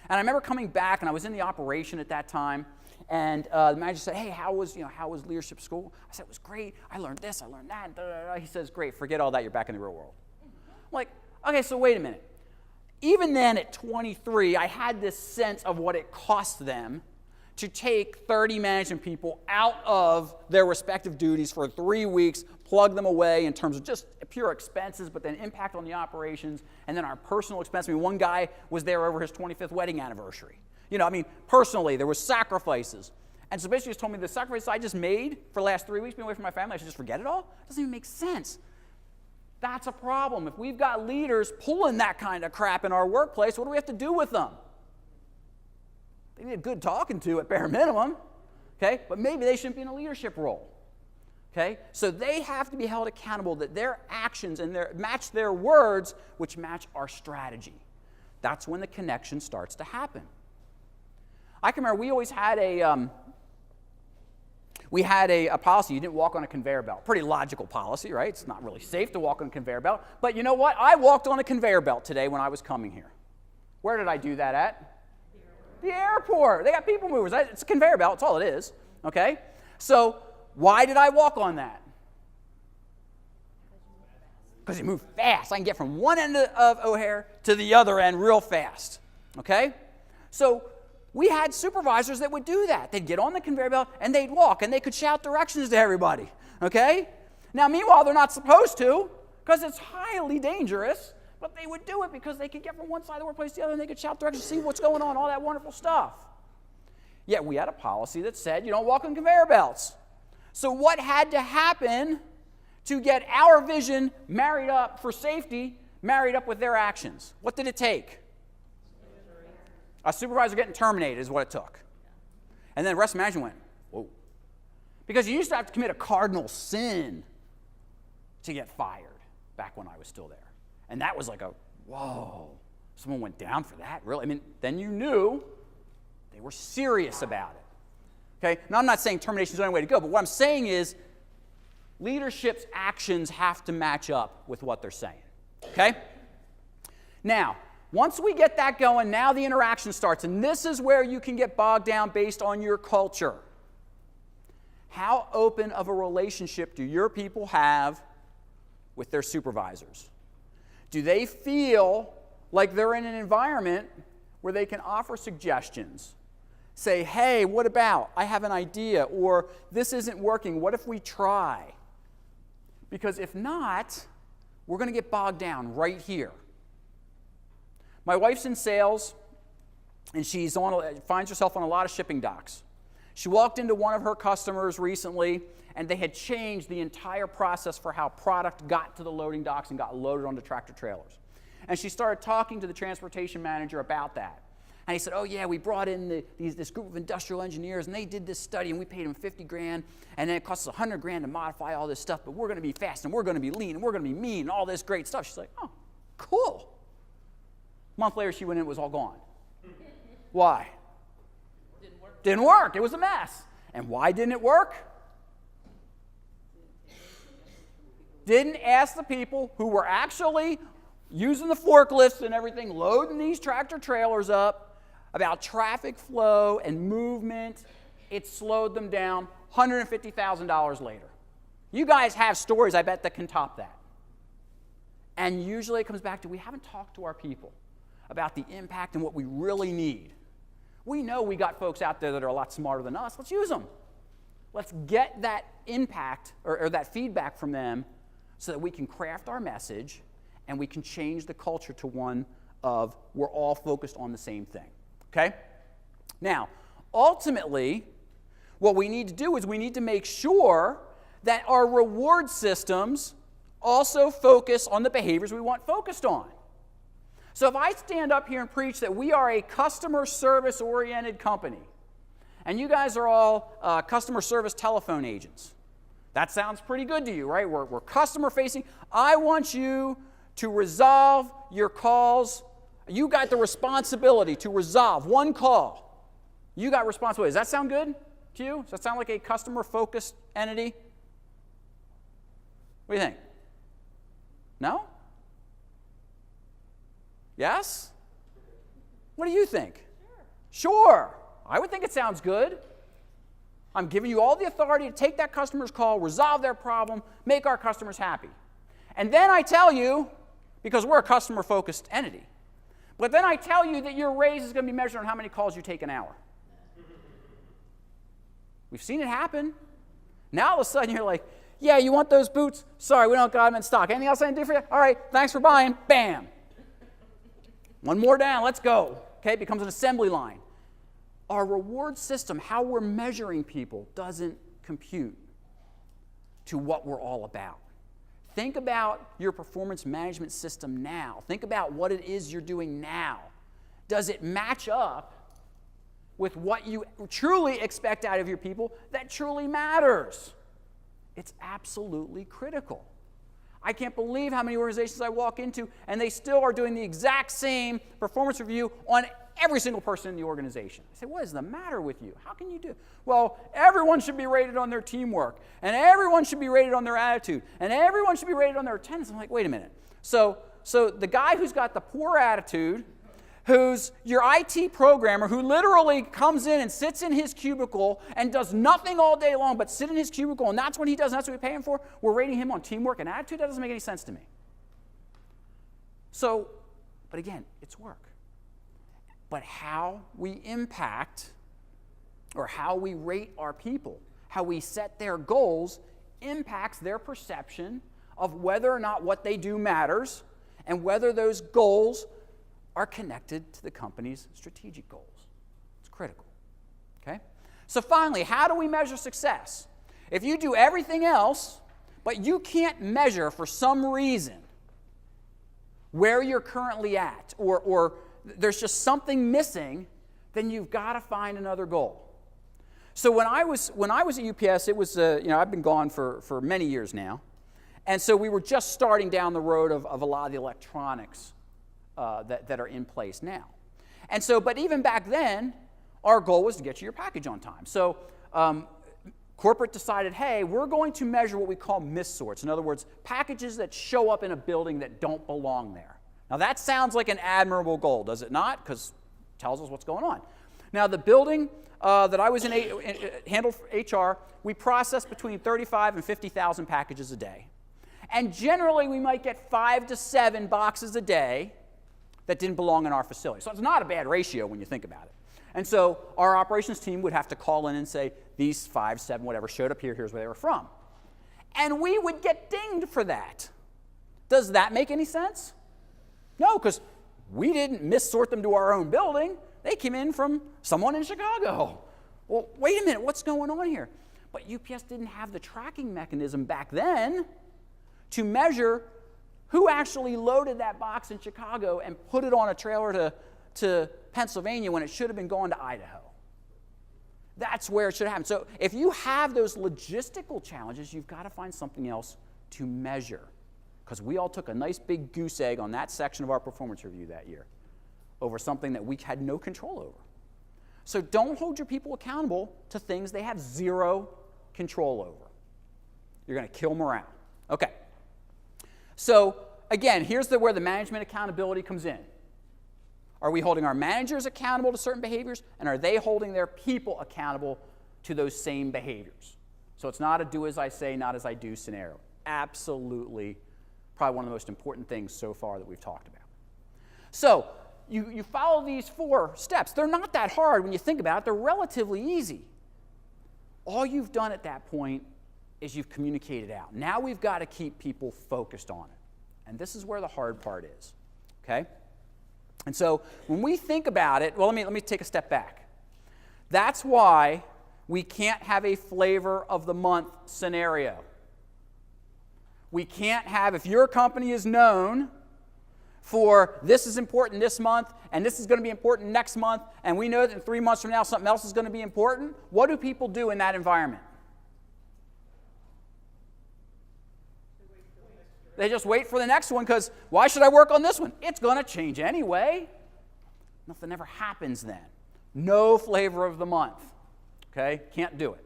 [SPEAKER 1] And I remember coming back, and I was in the operation at that time, and the manager said, hey, how was leadership school? I said, it was great, I learned this, I learned that, da, da, da. He says, great, forget all that, you're back in the real world. I'm like, okay, so wait a minute. Even then at 23, I had this sense of what it cost them to take 30 management people out of their respective duties for 3 weeks, plug them away in terms of just pure expenses, but then impact on the operations, and then our personal expense. I mean, one guy was there over his 25th wedding anniversary. You know, I mean, personally, there was sacrifices. And so basically he just told me the sacrifices I just made for the last 3 weeks being away from my family, I should just forget it all? It doesn't even make sense. That's a problem. If we've got leaders pulling that kind of crap in our workplace, what do we have to do with them? They need a good talking to at bare minimum, okay? But maybe they shouldn't be in a leadership role, okay? So they have to be held accountable that their actions and match their words, which match our strategy. That's when the connection starts to happen. I can remember we always had we had a policy, you didn't walk on a conveyor belt. Pretty logical policy, right? It's not really safe to walk on a conveyor belt. But you know what? I walked on a conveyor belt today when I was coming here. Where did I do that at? The airport. They got people movers. It's a conveyor belt. That's all it is, okay? So why did I walk on that? Because you move fast. I can get from one end of O'Hare to the other end real fast, okay? So we had supervisors that would do that. They'd get on the conveyor belt and they'd walk and they could shout directions to everybody, okay? Now, meanwhile, they're not supposed to because it's highly dangerous, but they would do it because they could get from one side of the workplace to the other and they could shout directions, see what's going on, all that wonderful stuff. Yet we had a policy that said you don't walk on conveyor belts. So what had to happen to get our vision married up for safety, married up with their actions? What did it take? A supervisor getting terminated is what it took. And then rest management went, whoa. Because you used to have to commit a cardinal sin to get fired back when I was still there. And that was like a, whoa, someone went down for that, really? I mean, then you knew they were serious about it. Okay? Now, I'm not saying termination is the only way to go, but what I'm saying is leadership's actions have to match up with what they're saying. Okay? Now, once we get that going, now the interaction starts, and this is where you can get bogged down based on your culture. How open of a relationship do your people have with their supervisors? Do they feel like they're in an environment where they can offer suggestions? Say, hey, what about? I have an idea, or this isn't working. What if we try? Because if not, we're going to get bogged down right here. My wife's in sales, and she finds herself on a lot of shipping docks. She walked into one of her customers recently, and they had changed the entire process for how product got to the loading docks and got loaded onto tractor trailers. And she started talking to the transportation manager about that. And he said, oh yeah, we brought in this group of industrial engineers, and they did this study, and we paid them 50 grand, and then it costs us 100 grand to modify all this stuff, but we're going to be fast, and we're going to be lean, and we're going to be mean, and all this great stuff. She's like, oh, cool. A month later, she went in, it was all gone. Why?
[SPEAKER 3] Didn't work.
[SPEAKER 1] Didn't work. It was a mess. And why didn't it work? Didn't ask the people who were actually using the forklifts and everything, loading these tractor trailers up, about traffic flow and movement. It slowed them down. $150,000 later. You guys have stories, I bet, that can top that. And usually it comes back to we haven't talked to our people about the impact and what we really need. We know we got folks out there that are a lot smarter than us. Let's use them. Let's get that impact or that feedback from them so that we can craft our message and we can change the culture to one of we're all focused on the same thing. Okay? Now, ultimately, what we need to do is we need to make sure that our reward systems also focus on the behaviors we want focused on. So if I stand up here and preach that we are a customer service-oriented company, and you guys are all customer service telephone agents, that sounds pretty good to you, right? We're customer-facing. I want you to resolve your calls. You got the responsibility to resolve one call. You got responsibility. Does that sound good to you? Does that sound like a customer-focused entity? What do you think? No? Yes? What do you think? Sure. I would think it sounds good. I'm giving you all the authority to take that customer's call, resolve their problem, make our customers happy. And then I tell you, because we're a customer-focused entity, but then I tell you that your raise is going to be measured on how many calls you take an hour. We've seen it happen. Now all of a sudden you're like, yeah, you want those boots? Sorry, we don't got them in stock. Anything else I can do for you? All right, thanks for buying. Bam. One more down, let's go. Okay, it becomes an assembly line. Our reward system, how we're measuring people, doesn't compute to what we're all about. Think about your performance management system now. Think about what it is you're doing now. Does it match up with what you truly expect out of your people that truly matters? It's absolutely critical. I can't believe how many organizations I walk into and they still are doing the exact same performance review on every single person in the organization. I say, what is the matter with you? How can you do? Well, everyone should be rated on their teamwork, and everyone should be rated on their attitude, and everyone should be rated on their attendance. I'm like, wait a minute. So the guy who's got the poor attitude, who's your IT programmer, who literally comes in and sits in his cubicle and does nothing all day long but sit in his cubicle, and that's what he does, and that's what we pay him for, we're rating him on teamwork and attitude? That doesn't make any sense to me. So, but again, it's work. But how we impact or how we rate our people, how we set their goals, impacts their perception of whether or not what they do matters and whether those goals are connected to the company's strategic goals. It's critical. Okay? So finally, how do we measure success? If you do everything else, but you can't measure for some reason where you're currently at, or there's just something missing, then you've got to find another goal. So when I was at UPS, it was I've been gone for many years now, and so we were just starting down the road of a lot of the electronics that are in place now. And so, but even back then, our goal was to get you your package on time. So corporate decided, hey, we're going to measure what we call missorts. In other words, packages that show up in a building that don't belong there. Now that sounds like an admirable goal, does it not? Because it tells us what's going on. Now the building that I was handled for HR, we processed between 35 and 50,000 packages a day. And generally we might get 5 to 7 boxes a day that didn't belong in our facility. So it's not a bad ratio when you think about it. And so our operations team would have to call in and say, these 5, 7, whatever showed up here, here's where they were from. And we would get dinged for that. Does that make any sense? No, because we didn't missort them to our own building. They came in from someone in Chicago. Well, wait a minute, what's going on here? But UPS didn't have the tracking mechanism back then to measure who actually loaded that box in Chicago and put it on a trailer to Pennsylvania when it should have been going to Idaho. That's where it should happen. So if you have those logistical challenges, you've got to find something else to measure. Because we all took a nice big goose egg on that section of our performance review that year over something that we had no control over. So don't hold your people accountable to things they have zero control over. You're going to kill morale. Okay. So again, here's where the management accountability comes in. Are we holding our managers accountable to certain behaviors, and are they holding their people accountable to those same behaviors? So it's not a do as I say, not as I do scenario. Absolutely, probably one of the most important things so far that we've talked about. So you follow these 4 steps. They're not that hard when you think about it. They're relatively easy. All you've done at that point is you've communicated out. Now we've got to keep people focused on it. And this is where the hard part is, okay? And so when we think about it, well, let me take a step back. That's why we can't have a flavor of the month scenario. We can't have, if your company is known for this is important this month, and this is going to be important next month, and we know that in 3 months from now something else is going to be important, what do people do in that environment? They just wait for the next one because why should I work on this one? It's going to change anyway. Nothing ever happens then. No flavor of the month. Okay? Can't do it.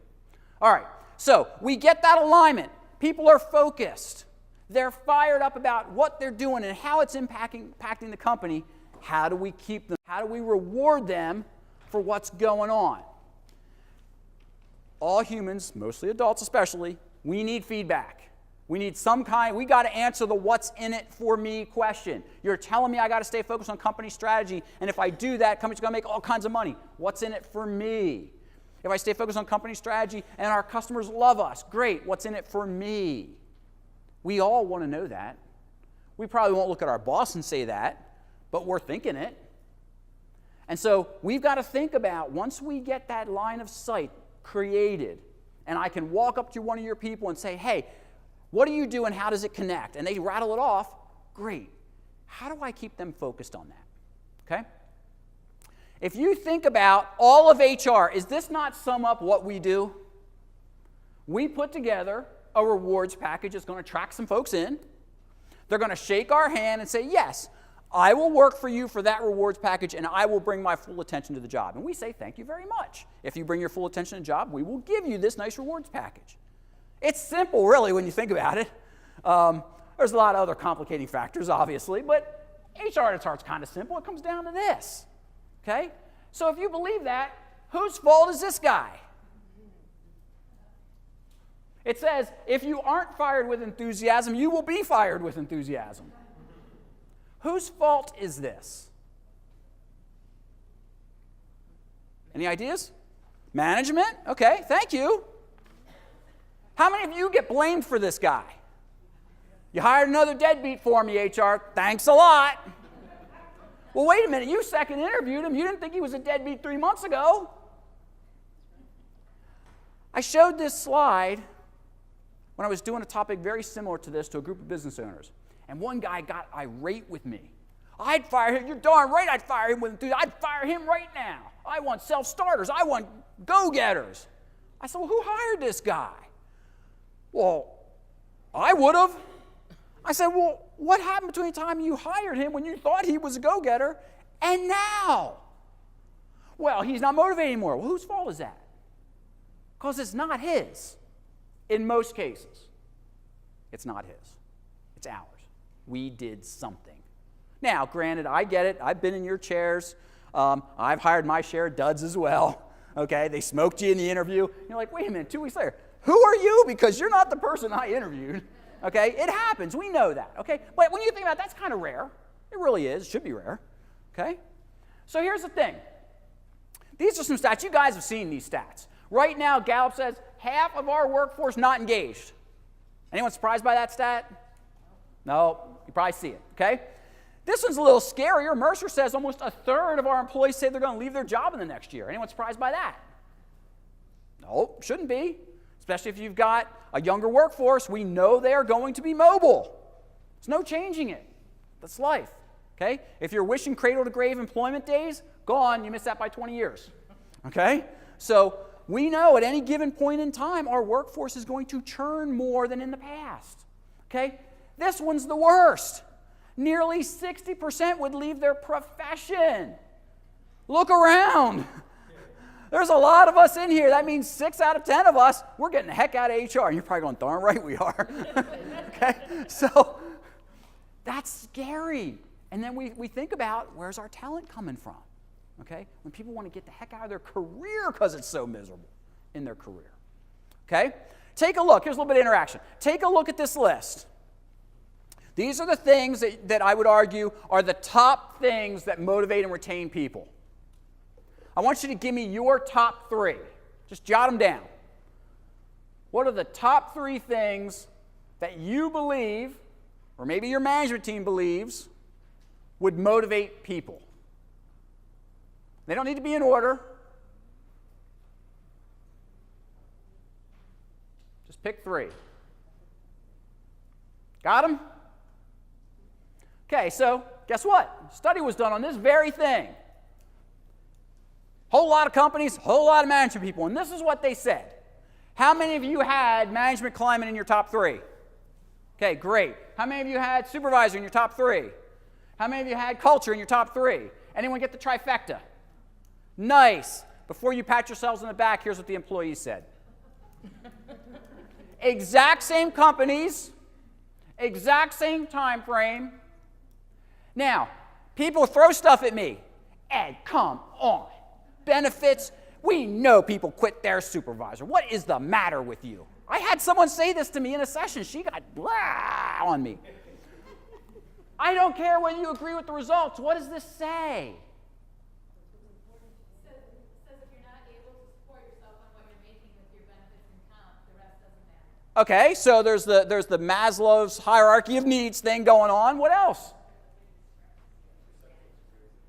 [SPEAKER 1] All right. So we get that alignment. People are focused. They're fired up about what they're doing and how it's impacting the company. How do we keep them? How do we reward them for what's going on? All humans, mostly adults especially, we need feedback. We need we got to answer the what's in it for me question. You're telling me I got to stay focused on company strategy, and if I do that, company's going to make all kinds of money. What's in it for me? If I stay focused on company strategy and our customers love us, great, what's in it for me? We all want to know that. We probably won't look at our boss and say that, but we're thinking it. And so we've got to think about, once we get that line of sight created, and I can walk up to one of your people and say, hey, what do you do and how does it connect? And they rattle it off. Great. How do I keep them focused on that? Okay? If you think about all of HR, is this not sum up what we do? We put together a rewards package that's going to attract some folks in. They're going to shake our hand and say, yes, I will work for you for that rewards package, and I will bring my full attention to the job. And we say, thank you very much. If you bring your full attention to the job, we will give you this nice rewards package. It's simple, really, when you think about it. There's a lot of other complicating factors, obviously, but HR at its heart's kind of simple. It comes down to this, okay? So if you believe that, whose fault is this guy? It says, if you aren't fired with enthusiasm, you will be fired with enthusiasm. Whose fault is this? Any ideas? Management? Okay, thank you. How many of you get blamed for this guy? You hired another deadbeat for me, HR. Thanks a lot. Well, wait a minute. You second interviewed him. You didn't think he was a deadbeat 3 months ago. I showed this slide when I was doing a topic very similar to this to a group of business owners. And one guy got irate with me. I'd fire him. You're darn right I'd fire him with enthusiasm. I'd fire him right now. I want self-starters. I want go-getters. I said, well, who hired this guy? Well, I would have. I said, well, what happened between the time you hired him when you thought he was a go-getter and now? Well, he's not motivated anymore. Well, whose fault is that? Because it's not his. In most cases, it's not his. It's ours. We did something. Now, granted, I get it. I've been in your chairs. I've hired my share of duds as well. Okay, they smoked you in the interview. You're like, wait a minute, 2 weeks later, who are you? Because you're not the person I interviewed. Okay, it happens. We know that. Okay, but when you think about it, that's kind of rare. It really is. It should be rare. Okay, so here's the thing. These are some stats. You guys have seen these stats. Right now, Gallup says half of our workforce not engaged. Anyone surprised by that stat? No, you probably see it. Okay, this one's a little scarier. Mercer says almost a third of our employees say they're going to leave their job in the next year. Anyone surprised by that? No, shouldn't be. Especially if you've got a younger workforce, we know they're going to be mobile. There's no changing it. That's life. Okay? If you're wishing cradle to grave employment days, gone, you missed that by 20 years. Okay? So we know at any given point in time, our workforce is going to churn more than in the past. Okay? This one's the worst. Nearly 60% would leave their profession. Look around. There's a lot of us in here. That means 6 out of 10 of us, we're getting the heck out of HR. And you're probably going, darn right we are. Okay? So that's scary. And then we think about, where's our talent coming from? Okay? When people want to get the heck out of their career because it's so miserable in their career. Okay? Take a look. Here's a little bit of interaction. Take a look at this list. These are the things that I would argue are the top things that motivate and retain people. I want you to give me your top 3. Just jot them down. What are the top 3 things that you believe, or maybe your management team believes, would motivate people? They don't need to be in order. Just pick 3. Got them? Okay, so guess what? A study was done on this very thing. Whole lot of companies, whole lot of management people, and this is what they said. How many of you had management climate in your top 3? Okay, great. How many of you had supervisor in your top 3? How many of you had culture in your top 3? Anyone get the trifecta? Nice. Before you pat yourselves on the back, here's what the employees said. Exact same companies, exact same time frame. Now, people throw stuff at me. Ed, come on. Benefits, we know people quit their supervisor. What is the matter with you? I had someone say this to me in a session. She got blah on me. I don't care whether you agree with the results. What does this say?
[SPEAKER 6] It says if you're not able to support yourself on what you're making with your benefits and comp, the rest doesn't matter.
[SPEAKER 1] Okay, so there's the Maslow's hierarchy of needs thing going on. What else?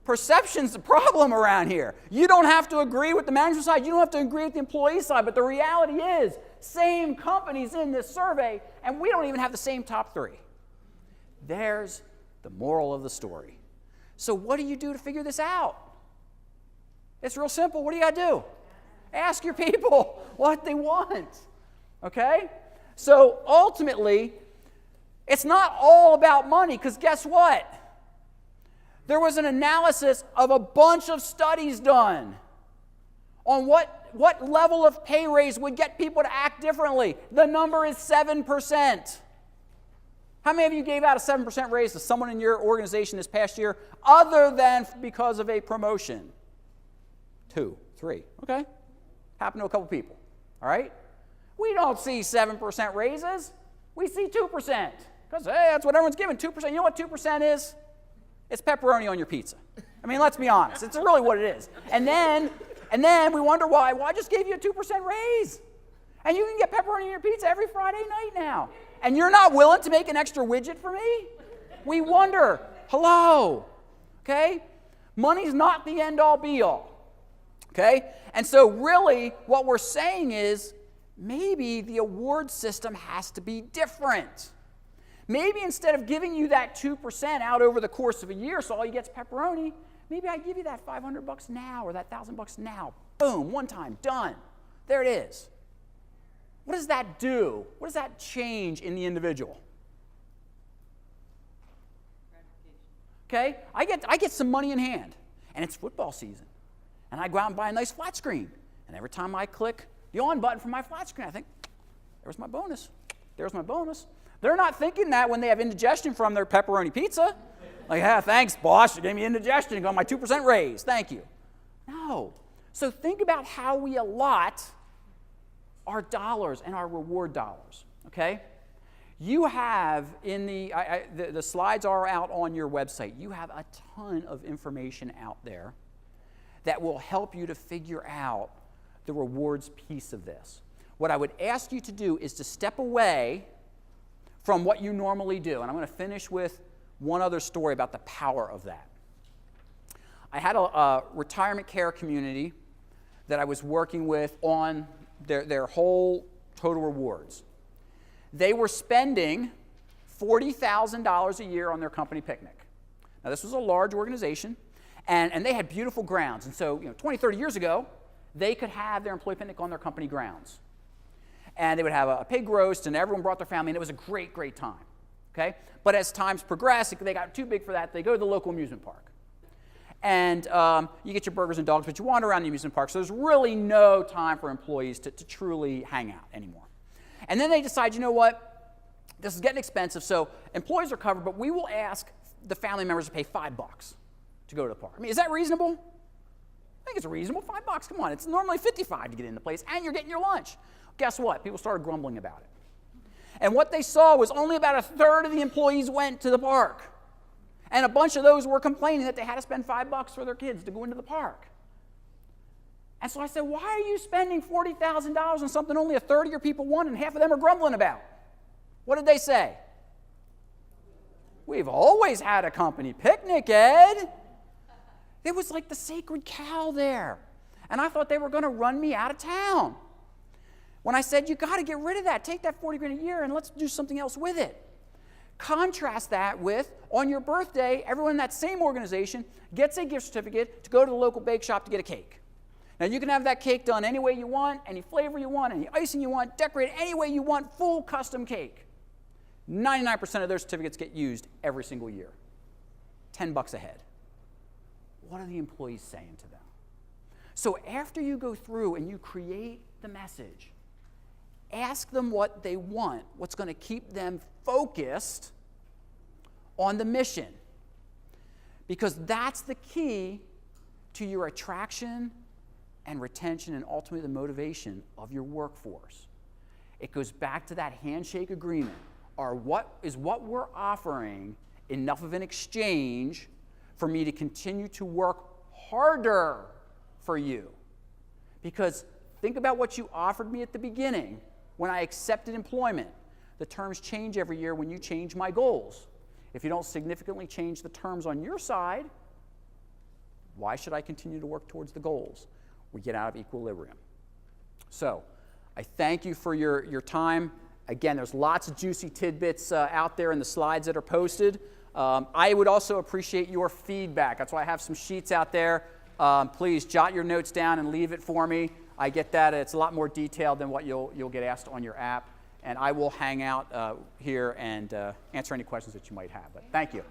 [SPEAKER 1] Perception's the problem around here. You don't have to agree with the management side. You don't have to agree with the employee side. But the reality is, same companies in this survey, and we don't even have the same top 3. There's the moral of the story. So what do you do to figure this out? It's real simple. What do you got to do? Ask your people what they want. Okay? So ultimately, it's not all about money, because guess what? There was an analysis of a bunch of studies done on what level of pay raise would get people to act differently. The number is 7%. How many of you gave out a 7% raise to someone in your organization this past year other than because of a promotion? 2, 3, okay? Happened to a couple people, all right? We don't see 7% raises. We see 2%. Because, hey, that's what everyone's giving, 2%. You know what 2% is? It's pepperoni on your pizza. I mean, let's be honest. It's really what it is. And then we wonder why. Well, I just gave you a 2% raise. And you can get pepperoni on your pizza every Friday night now. And you're not willing to make an extra widget for me? We wonder, hello, okay? Money's not the end-all, be-all, okay? And so really what we're saying is maybe the award system has to be different. Maybe instead of giving you that 2% out over the course of a year so all you get is pepperoni, maybe I give you that $500 now or that $1,000 now. Boom, one time, done. There it is. What does that do? What does that change in the individual? Okay, I get some money in hand, and it's football season, and I go out and buy a nice flat screen, and every time I click the on button for my flat screen, I think, there's my bonus. There's my bonus. They're not thinking that when they have indigestion from their pepperoni pizza. Like, yeah, thanks, boss. You gave me indigestion. You got my 2% raise. Thank you. No. So think about how we allot our dollars and our reward dollars, okay? You have in the slides are out on your website. You have a ton of information out there that will help you to figure out the rewards piece of this. What I would ask you to do is to step away from what you normally do. And I'm going to finish with one other story about the power of that. I had a retirement care community that I was working with on their whole total rewards. They were spending $40,000 a year on their company picnic. Now, this was a large organization, and they had beautiful grounds. And so, 20, 30 years ago, they could have their employee picnic on their company grounds. And they would have a pig roast, and everyone brought their family, and it was a great, great time. Okay? But as times progressed, they got too big for that. They go to the local amusement park. And you get your burgers and dogs, but you wander around the amusement park, so there's really no time for employees to truly hang out anymore. And then they decide, you know what, this is getting expensive, so employees are covered, but we will ask the family members to pay $5 to go to the park. I mean, is that reasonable? I think it's reasonable. $5, come on. It's normally $55 to get in the place, and you're getting your lunch. Guess what? People started grumbling about it. And what they saw was only about a third of the employees went to the park. And a bunch of those were complaining that they had to spend $5 for their kids to go into the park. And so I said, why are you spending $40,000 on something only a third of your people want and half of them are grumbling about? What did they say? We've always had a company picnic, Ed. It was like the sacred cow there. And I thought they were going to run me out of town. When I said, you got to get rid of that. Take that $40,000 a year and let's do something else with it. Contrast that with, on your birthday, everyone in that same organization gets a gift certificate to go to the local bake shop to get a cake. Now, you can have that cake done any way you want, any flavor you want, any icing you want, decorated any way you want, full custom cake. 99% of those certificates get used every single year. $10 a head. What are the employees saying to them? So after you go through and you create the message, ask them what they want, what's going to keep them focused on the mission. Because that's the key to your attraction and retention and ultimately the motivation of your workforce. It goes back to that handshake agreement. What we're offering enough of an exchange for me to continue to work harder for you? Because think about what you offered me at the beginning when I accepted employment. The terms change every year when you change my goals. If you don't significantly change the terms on your side, why should I continue to work towards the goals? We get out of equilibrium. So I thank you for your time. Again, there's lots of juicy tidbits out there in the slides that are posted. I would also appreciate your feedback. That's why I have some sheets out there. Please jot your notes down and leave it for me. I get that. It's a lot more detailed than what you'll get asked on your app. And I will hang out here and answer any questions that you might have. But thank you.